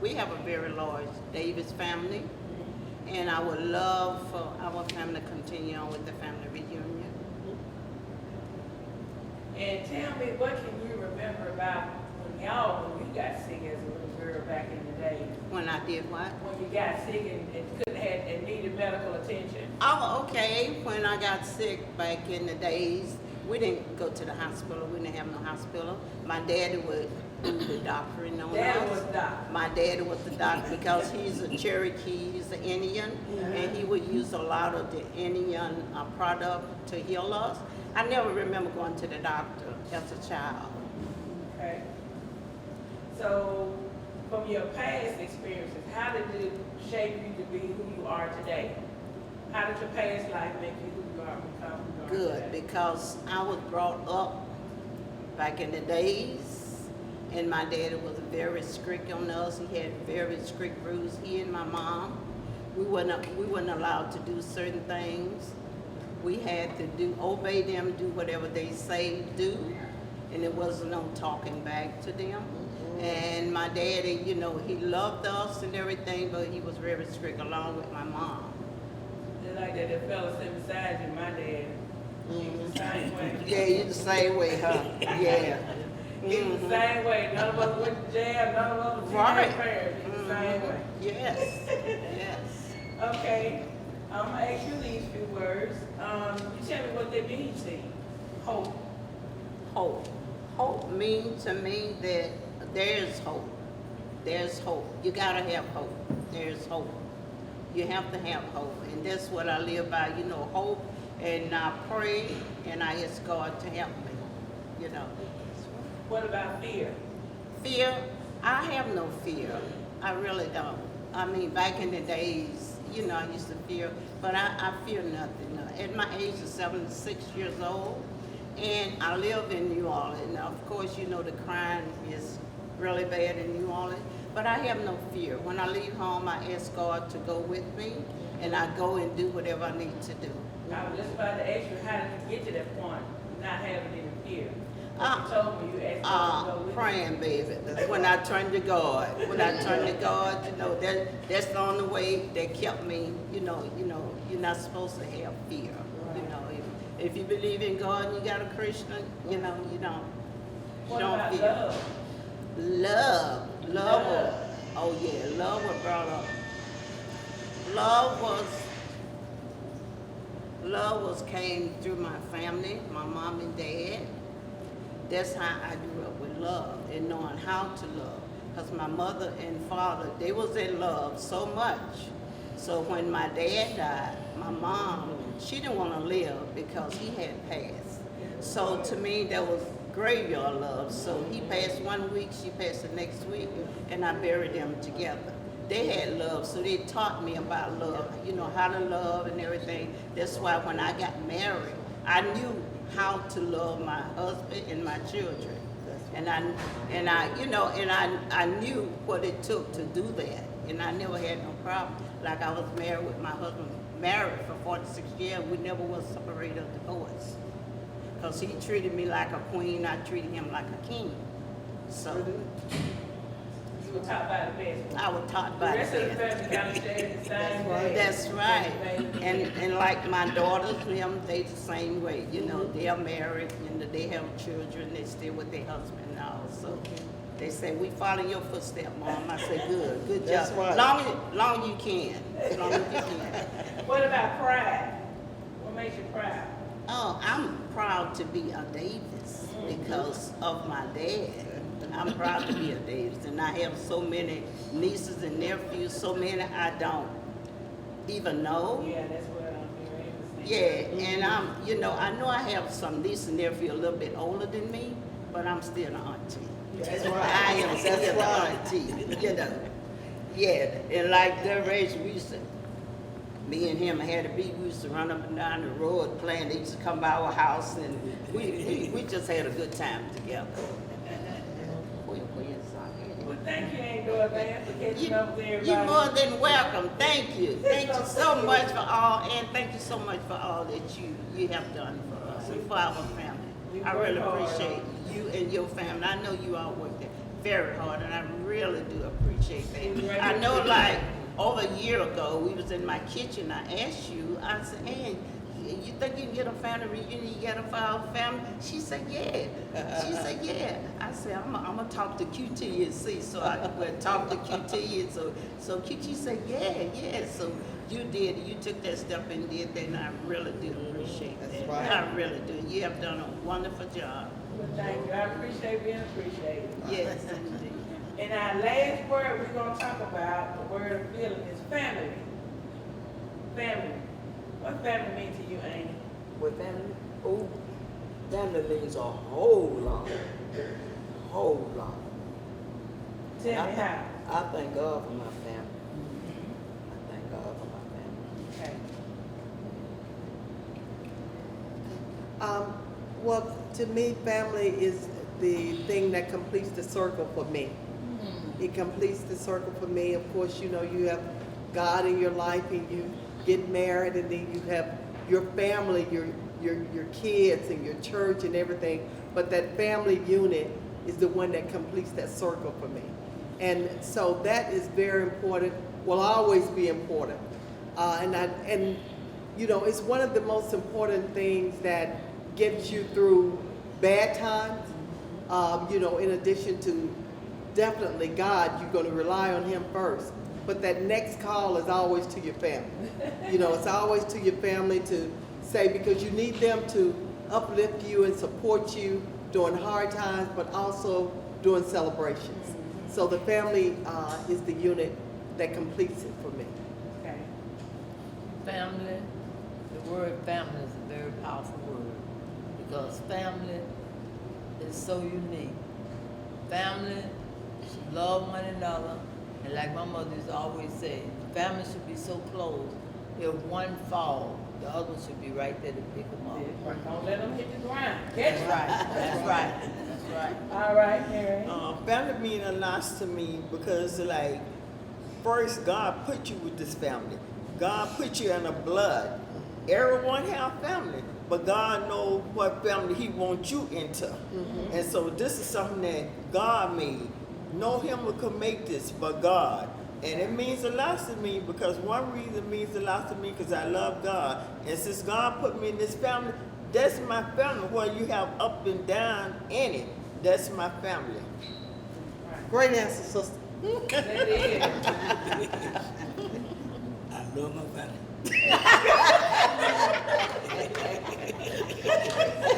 S7: we have a very large Davis family, and I would love for our family to continue on with the family reunion.
S3: And tell me, what can you remember about when you got sick as a little girl back in the day?
S7: When I did what?
S3: When you got sick and needed medical attention?
S7: Oh, okay. When I got sick back in the days, we didn't go to the hospital. We didn't have no hospital. My daddy would do the doctoring on
S3: Daddy
S7: us.
S3: was doc.
S7: My daddy was the doctor because he's a Cherokee, he's an Indian, and he would use a lot of the Indian product to heal us. I never remember going to the doctor as a child.
S3: Okay. So, from your past experiences, how did it shape you to be who you are today? How did your past life make you who you are, become who you are
S7: Good,
S3: today?
S7: because I was brought up back in the days, and my daddy was very strict on us. He had very strict rules. He and my mom, we weren't allowed to do certain things. We had to obey them, do whatever they say do, and there wasn't no talking back to them. And my daddy, you know, he loved us and everything, but he was very strict along with my mom.
S3: Just like that fella sitting beside you, my dad. He was the same way.
S7: Yeah, you the same way, huh? Yeah.
S3: He was the same way. None of us went to jail. None of us was
S7: Right.
S3: parents. He was the same way.
S7: Yes, yes.
S3: Okay. I'm gonna ask you these few words. You tell me what they mean to you. Hope.
S7: Hope. Hope means to me that there's hope. There's hope. You gotta have hope. There's hope. You have to have hope. And that's what I live by, you know, hope. And I pray and I ask God to help me, you know.
S3: What about fear?
S7: Fear, I have no fear. I really don't. I mean, back in the days, you know, I used to fear, but I fear nothing. At my age of 76 years old, and I live in New Orleans. Of course, you know, the crime is really bad in New Orleans, but I have no fear. When I leave home, I ask God to go with me, and I go and do whatever I need to do.
S3: I was just about to ask you, how did you get to that point, not having any fear? But you told me you asked God to go with you.
S7: Praying, baby. That's when I turn to God. When I turn to God, you know, that's the only way that kept me, you know, you're not supposed to have fear. You know, if you believe in God and you got a Christian, you know, you don't
S3: What
S7: don't
S3: about
S7: fear.
S3: love?
S7: Love.
S3: Love.
S7: Oh yeah, love was brought up. Love was came through my family, my mom and dad. That's how I grew up with love and knowing how to love. Because my mother and father, they was in love so much. So when my dad died, my mom, she didn't want to live because he had passed. So to me, that was graveyard love. So he passed 1 week, she passed the next week, and I buried them together. They had love, so they taught me about love, you know, how to love and everything. That's why when I got married, I knew how to love my husband and my children. And I knew what it took to do that. And I never had no problem. Like I was married with my husband, married for 46 years. We never was separated or divorced. Because he treated me like a queen, I treated him like a king. So
S3: You were taught by the best.
S7: I was taught
S3: The
S7: by
S3: rest of the
S7: the best.
S3: family kind of stayed the same way.
S7: That's right. And like my daughters, them, they the same way. You know, they are married and they have children. They stay with their husband now. So they say, we follow your footsteps, Mom. I say, good
S6: That's
S7: job.
S6: right.
S7: Long you can. As long as you can.
S3: What about pride? What makes you proud?
S7: Oh, I'm proud to be a Davis because of my dad. I'm proud to be a Davis, and I have so many nieces and nephews, so many I don't even know.
S3: Yeah, that's what I'm hearing.
S7: Yeah, and I know I have some niece and nephew a little bit older than me, but I'm still an auntie.
S6: That's right.
S7: I am still
S6: That's
S7: an
S6: right.
S7: auntie, you know. Yeah, and like their age, me and him had to be, we used to run up and down the road playing. They used to come by our house, and we just had a good time together.
S3: Well, thank you, Aunt Dorothy, for catching up with everybody.
S7: You're more than welcome. Thank you. Thank you so much for all, and thank you so much for all that you have done for us and for our family.
S3: You
S7: I
S3: work
S7: really
S3: hard.
S7: appreciate you and your family. I know you all worked very hard, and I really do appreciate that. I know, like, over a year ago, we was in my kitchen. I asked you, I said, Ann, you think you can get a family reunion? You got a for our family? She said, yeah. She said, yeah. I said, I'm gonna talk to QT and see. So I went talk to QT, and so QT said, yeah. So you did. You took that step and did that, and I really do appreciate that.
S6: That's right.
S7: I really do. You have done a wonderful job.
S3: Well, thank you. I appreciate being appreciated.
S7: Yes, indeed.
S3: And our last word we're gonna talk about, the word of feeling, is family. Family. What family means to you, Amy?
S6: With family, oh, family means a whole lot. Whole lot.
S3: Tell me how.
S6: I thank God for my family. I thank God for my family.
S3: Okay.
S5: Well, to me, family is the thing that completes the circle for me. It completes the circle for me. Of course, you know, you have God in your life, and you get married, and then you have your family, your kids, and your church, and everything. But that family unit is the one that completes that circle for me. And so that is very important. Will always be important. And you know, it's one of the most important things that gets you through bad times. You know, in addition to definitely God, you're going to rely on Him first. But that next call is always to your family. You know, it's always to your family to say, because you need them to uplift you and support you during hard times, but also during celebrations. So the family is the unit that completes it for me.
S3: Okay.
S2: Family, the word family is a very powerful word because family is so unique. Family should love one another, and like my mother used to always say, family should be so close. If one fall, the other should be right there to pick them up.
S3: Don't let them hit the ground.
S2: That's
S3: Catch
S2: right. That's right. That's right.
S3: All right, Mary.
S4: Family mean a lot to me because, like, first God put you with this family. God put you in the blood. Everyone have family, but God knows what family He wants you into. And so this is something that God made. No human could make this but God. And it means a lot to me because one reason it means a lot to me because I love God. And since God put me in this family, that's my family. Where you have up and down in it, that's my family.
S5: Great answer, sister.
S3: That is.
S1: I love my family.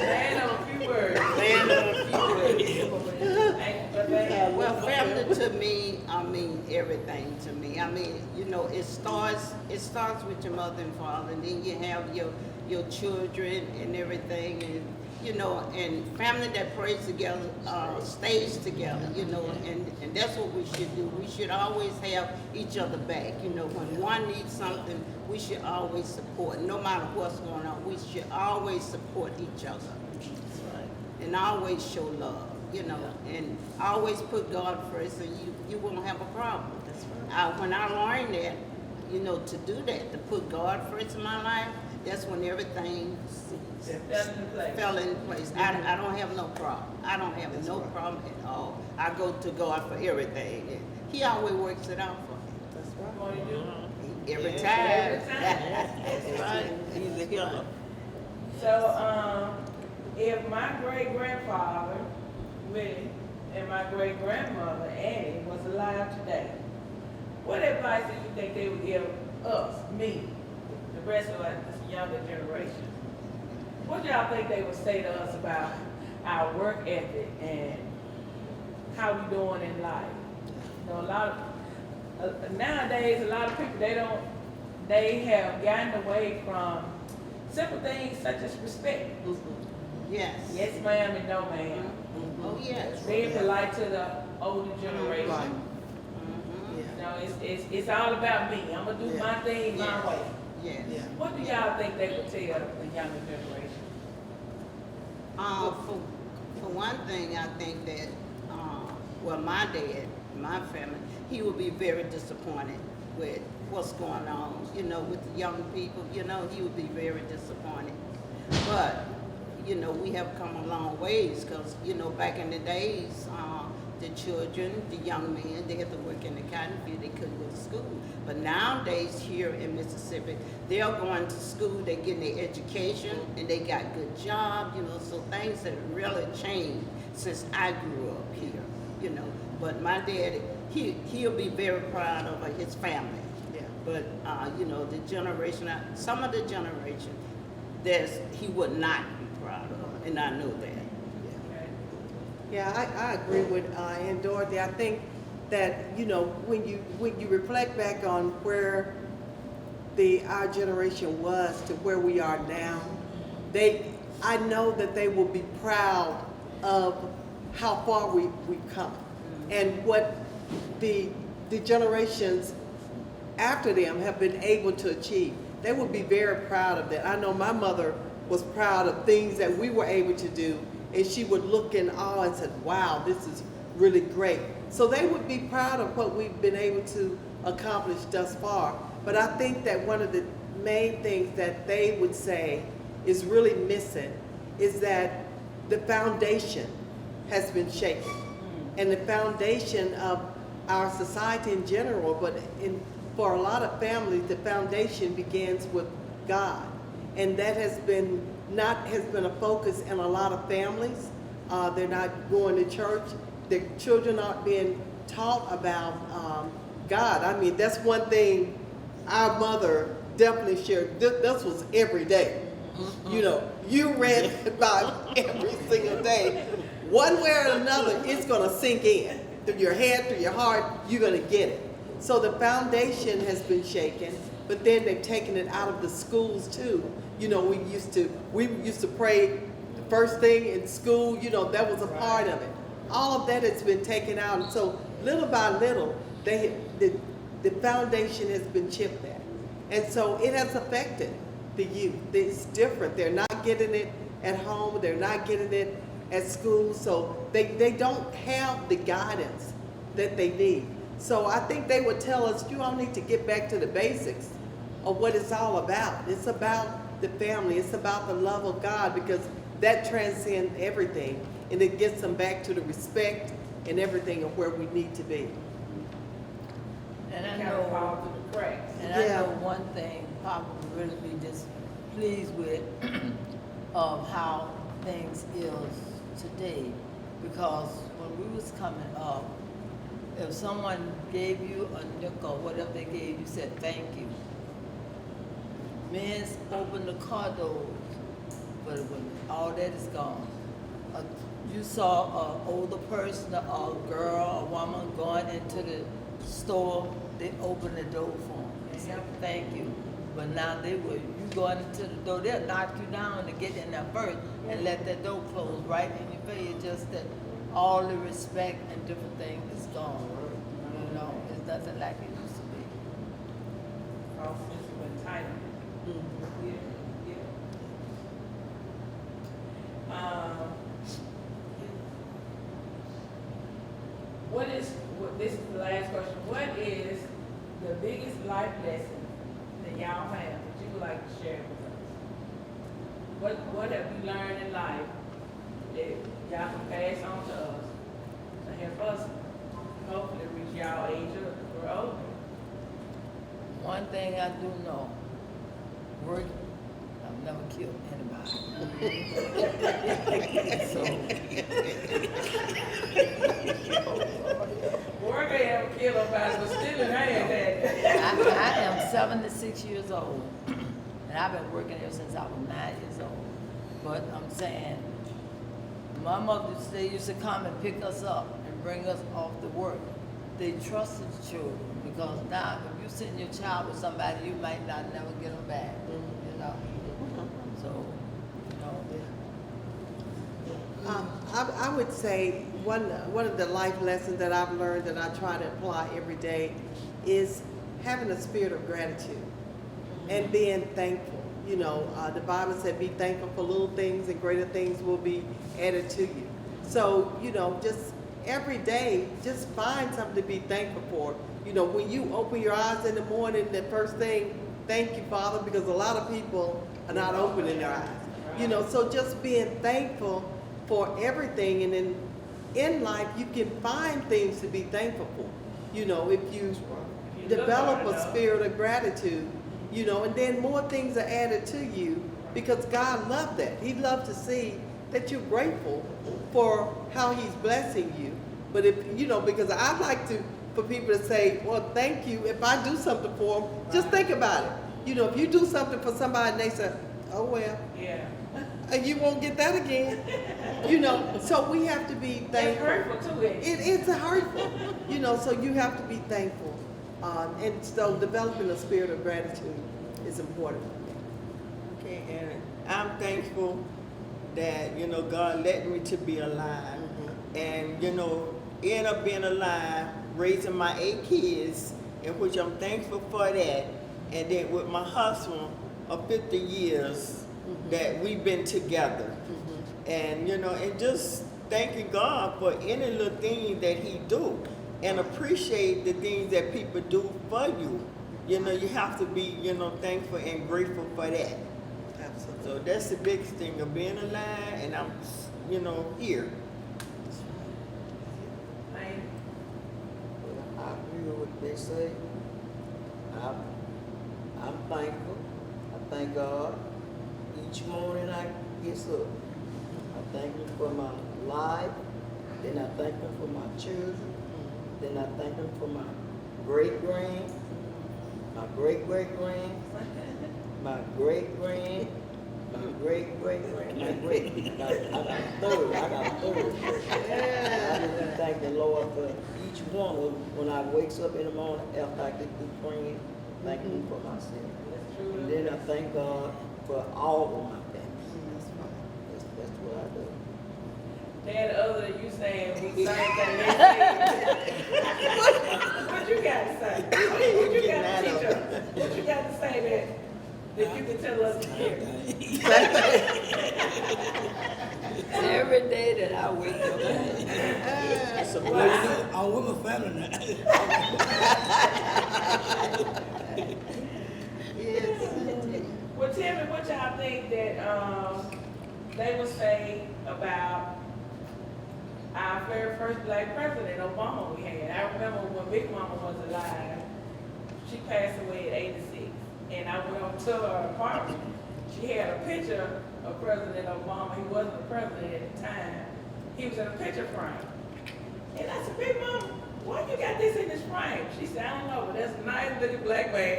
S3: Land on a few words.
S7: Land on a few words.
S3: Thank you for that.
S7: Well, family to me, I mean everything to me. I mean, you know, it starts with your mother and father, and then you have your children and everything, and you know, and family that prays together, stays together, you know, and that's what we should do. We should always have each other back. You know, when one needs something, we should always support. No matter what's going on, we should always support each other. And always show love, you know, and always put God first, and you won't have a problem. When I learned that, you know, to do that, to put God first in my life, that's when everything fell in place. I don't have no problem. I don't have no problem at all. I go to God for everything, and He always works it out for me.
S5: That's right.
S3: What do you do?
S7: Every time.
S3: Every time.
S7: That's right.
S4: He's a healer.
S3: So, if my great-grandfather, Willie, and my great-grandmother, Annie, was alive today, what advice do you think they would give us, me, the rest of this younger generation? What do y'all think they would say to us about our work ethic and how we doing in life? You know, a lot of, nowadays, a lot of people, they have gotten away from simple things such as respect.
S7: Yes.
S3: Yes, ma'am, and no, ma'am.
S7: Oh, yes.
S3: Being polite to the older generation.
S5: Right.
S7: Mhm.
S3: You know, it's all about me. I'm gonna do my thing my
S7: Yes.
S3: way.
S7: Yes.
S5: Yeah.
S3: What do y'all think they would tell the younger generation?
S7: For one thing, I think that, well, my dad, my family, he would be very disappointed with what's going on, you know, with the young people, you know, he would be very disappointed. But, you know, we have come a long ways, because, you know, back in the days, the children, the young men, they had to work in the cotton field, they couldn't go to school. But nowadays here in Mississippi, they're going to school, they're getting their education, and they got good jobs, you know, so things have really changed since I grew up here, you know. But my dad, he'll be very proud of his family.
S5: Yeah.
S7: But, you know, the generation, some of the generation, he would not be proud of, and I know that.
S3: Okay.
S5: Yeah, I agree with Ann Dorothy. I think that, you know, when you reflect back on where our generation was to where we are now, I know that they will be proud of how far we've come and what the generations after them have been able to achieve. They would be very proud of that. I know my mother was proud of things that we were able to do, and she would look in awe and said, wow, this is really great. So they would be proud of what we've been able to accomplish thus far. But I think that one of the main things that they would say is really missing is that the foundation has been shaken. And the foundation of our society in general, but for a lot of families, the foundation begins with God. And that has been a focus in a lot of families. They're not going to church. The children aren't being taught about God. I mean, that's one thing our mother definitely shared. This was every day. You know, you read about every single day. One way or another, it's going to sink in. Through your head, through your heart, you're going to get it. So the foundation has been shaken, but then they've taken it out of the schools too. You know, we used to pray the first thing in school, you know, that was a part of it. All of that has been taken out, and so little by little, the foundation has been chipped at. And so it has affected the youth. It's different. They're not getting it at home, they're not getting it at school, so they don't have the guidance that they need. So I think they would tell us, you all need to get back to the basics of what it's all about. It's about the family. It's about the love of God, because that transcends everything, and it gets them back to the respect and everything of where we need to be.
S2: And I
S3: Kind of fall
S2: know,
S3: through the cracks.
S2: and I
S5: Yeah.
S2: know one thing Papa would really be displeased with of how things is today, because when we was coming up, if someone gave you a nickel, whatever they gave you, said thank you. Men's open the car doors for the women. All that is gone. You saw an older person, a girl, a woman going into the store, they open the door for them. They said thank you. But now you going into the door, they'll knock you down to get in there first and let that door close right in your face. It's just that all the respect and different things is gone. You know, it's nothing like it used to be.
S3: Cross system and title. Yeah, yeah. This is the last question. What is the biggest life lesson that y'all have that you would like to share with us? What have you learned in life that y'all can pass on to us to help us hopefully reach y'all age or older?
S2: One thing I do know, work, I've never killed anybody.
S3: Work ain't ever killed nobody, but still in hand.
S2: I am 76 years old, and I've been working here since I was 9 years old. But I'm saying, my mother used to come and pick us up and bring us off to work. They trusted the children, because now if you send your child with somebody, you might not never get them back, you know. So, you know,
S5: I would say one of the life lessons that I've learned that I try to apply every day is having a spirit of gratitude and being thankful. You know, the Bible said, be thankful for little things and greater things will be added to you. So, you know, just every day, just find something to be thankful for. You know, when you open your eyes in the morning, the first thing, thank you, Father, because a lot of people are not opening their eyes. You know, so just being thankful for everything, and then in life you can find things to be thankful for. You know, if you develop a spirit of gratitude, you know, and then more things are added to you, because God loved that. He loved to see that you're grateful for how He's blessing you. But if, you know, because I like for people to say, well, thank you. If I do something for them, just think about it. You know, if you do something for somebody and they say, oh, well,
S3: Yeah.
S5: and you won't get that again. You know, so we have to be
S3: It's
S5: thankful.
S3: hurtful too,
S5: It's hurtful. You know, so you have to be thankful. And so developing a spirit of gratitude is important.
S4: Okay, and I'm thankful that, you know, God led me to be alive. And, you know, end up being alive, raising my 8 kids, in which I'm thankful for that. And then with my husband of 50 years that we've been together. And, you know, and just thanking God for any little thing that He do, and appreciate the things that people do for you. You know, you have to be, you know, thankful and grateful for that.
S5: Absolutely.
S4: So that's the biggest thing of being alive, and I'm, you know, here.
S3: Man,
S6: I agree with what they say. I'm thankful. I thank God. Each morning I get up. I thank Him for my life. Then I thank Him for my children. Then I thank Him for my great-grand, my great-great-grand, my great-grand, my great-great-grand, my great. I got a third. I just thank the Lord for each one of them. When I wakes up in the morning after I get through praying, thank Him for myself.
S3: that's true.
S6: And then I thank God for all of my family. That's what I do.
S3: Then other than you saying we same thing they say. What you got to say? What you got to teach us? What you got to say that you can tell us here?
S2: every day that I wake up,
S6: That's a
S1: Well,
S6: blessing.
S1: I'm with my family now.
S3: Well, tell me what y'all think that they would say about our very first black president, Obama, we had. I remember when Big Mama was alive, she passed away at 86. And I went up to her apartment. She had a picture of President Obama. He wasn't the president at the time. He was in a picture frame. And I said, Big Mama, why you got this in this frame? She said, I don't know, but that's a nice looking black man.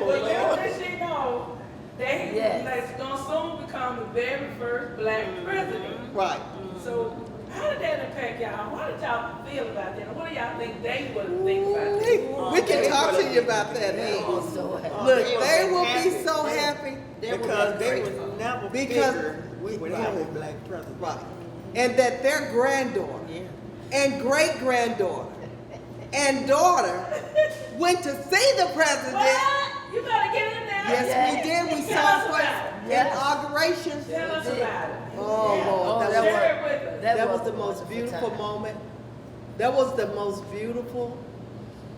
S3: Well, little did she know that he
S2: Yes.
S3: was gonna soon become the very first black president.
S6: Right.
S3: So how did that impact y'all? How did y'all feel about that? And what do y'all think they would think about that?
S5: We can talk to you about that.
S2: They were so happy.
S5: Look,
S4: They
S5: they
S4: were
S5: will be
S4: happy.
S5: so happy.
S4: Because they would never
S5: Because-
S4: figure we would have a black president.
S5: Right. And that their granddaughter
S4: Yeah.
S5: and great granddaughter and daughter went to see the president.
S3: What? You better get in there.
S5: Yes, we did. We
S3: Tell
S5: saw
S3: us
S5: for
S3: about it.
S2: Yes.
S5: inauguration.
S3: Tell us about it.
S5: Oh,
S3: Yeah.
S5: Lord,
S2: Oh,
S5: that
S2: that
S5: was-
S3: Share it with us.
S5: That was the
S2: a
S5: most
S2: wonderful
S5: beautiful
S2: time.
S5: moment. That was the most beautiful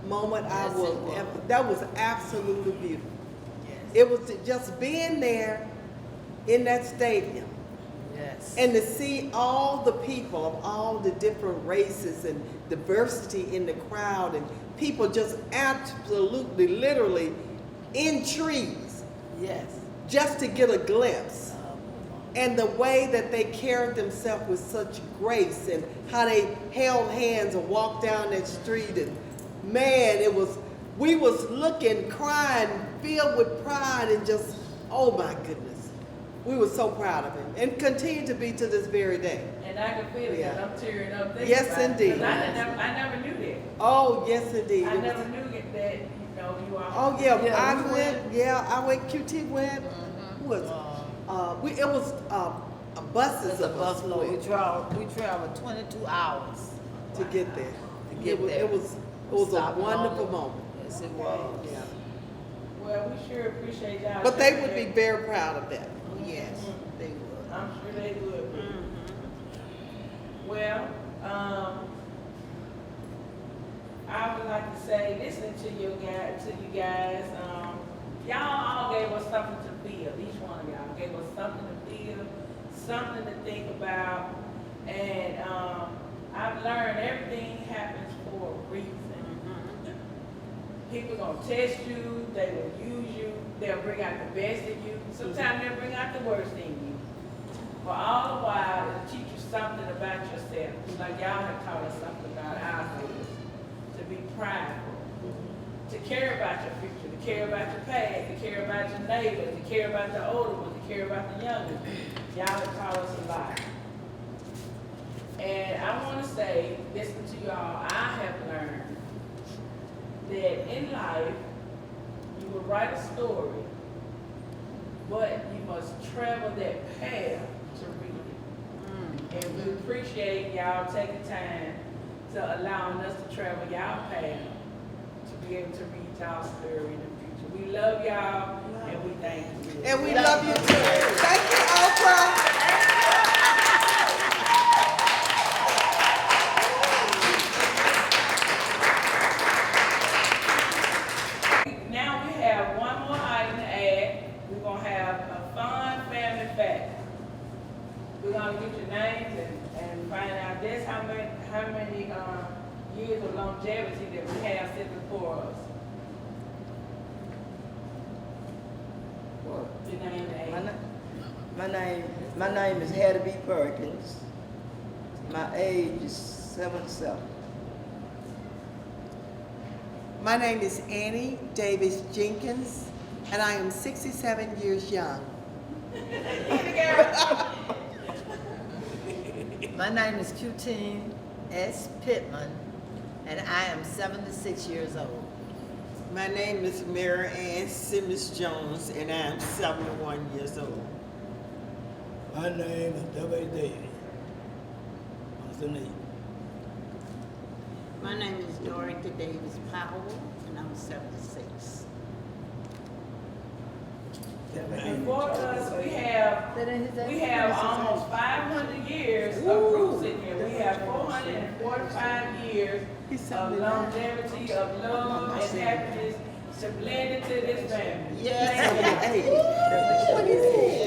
S5: moment I
S2: Yes,
S5: will
S2: it was.
S5: ever. That was absolutely beautiful. It was just being there in that stadium
S2: Yes.
S5: and to see all the people of all the different races and diversity in the crowd and people just absolutely, literally in trees
S2: Yes.
S5: just to get a glimpse. And the way that they carried themselves with such grace and how they held hands and walked down that street and man, we was looking, crying, filled with pride and just, oh my goodness. We were so proud of him and continue to be to this very day.
S3: And I can feel it,
S5: Yeah.
S3: I'm tearing up thinking
S5: Yes,
S3: about it. 'Cause
S5: indeed.
S3: I never knew that.
S5: Oh, yes indeed.
S3: I
S5: It was-
S3: never knew that, you are.
S5: Oh yeah,
S2: Yeah,
S5: I
S2: we
S5: went.
S2: went.
S5: Yeah, I went. QT went. Who was? It was buses
S2: It's a
S5: of us
S2: Buffalo. We
S5: went
S2: traveled 22 hours.
S5: to get there.
S2: Get there.
S5: It was a
S2: Stopping
S5: wonderful
S2: on-
S5: moment.
S2: Yes, it was.
S5: Yeah.
S3: Well, we sure appreciate y'all.
S5: But they
S3: sharing
S5: would be
S3: that.
S5: very proud of that.
S7: Yes, they would.
S3: I'm sure they would. be.
S5: Mm-hmm.
S3: Well, I would like to say, listening to you guys, y'all all gave us something to feel. Each one of y'all gave us something to feel, something to think about, and I've learned everything happens for a reason. People gonna test you, they will use you, they'll bring out the best in you. Sometimes they'll bring out the worst in you. But all the while, it'll teach you something about yourself. Like y'all have taught us something about ourselves. To be prideful, to care about your future, to care about your past, to care about your neighbors, to care about the older ones, to care about the younger. Y'all have taught us a lot. And I want to say, listening to y'all, I have learned that in life, you will write a story, but you must travel that path to read it. And we appreciate y'all taking time to allowing us to travel y'all path to be able to read y'all story in the future. We love y'all and we thank you.
S5: And we love you too. Thank you, Oprah.
S3: Now we have one more item to add. We're gonna have a fun family fact. We're gonna get your names and find out just how many years of longevity that we have sitting before us. Your name and age.
S6: My name is Hattie B. Perkins. My age is 77.
S5: My name is Annie Davis Jenkins, and I am 67 years young.
S2: My name is Qtine S. Pittman, and I am 76 years old.
S4: My name is Mary Ann Simmons Jones, and I am 71 years old.
S1: My name is W. Davis. What's the name?
S7: My name is Dorothy Davis Powell, and I'm 76.
S3: Before us, we have almost 500 years of roots in here. We have 445 years of longevity, of love and happiness to blend into this family.
S7: Yes.
S3: Thank you.
S5: What is it?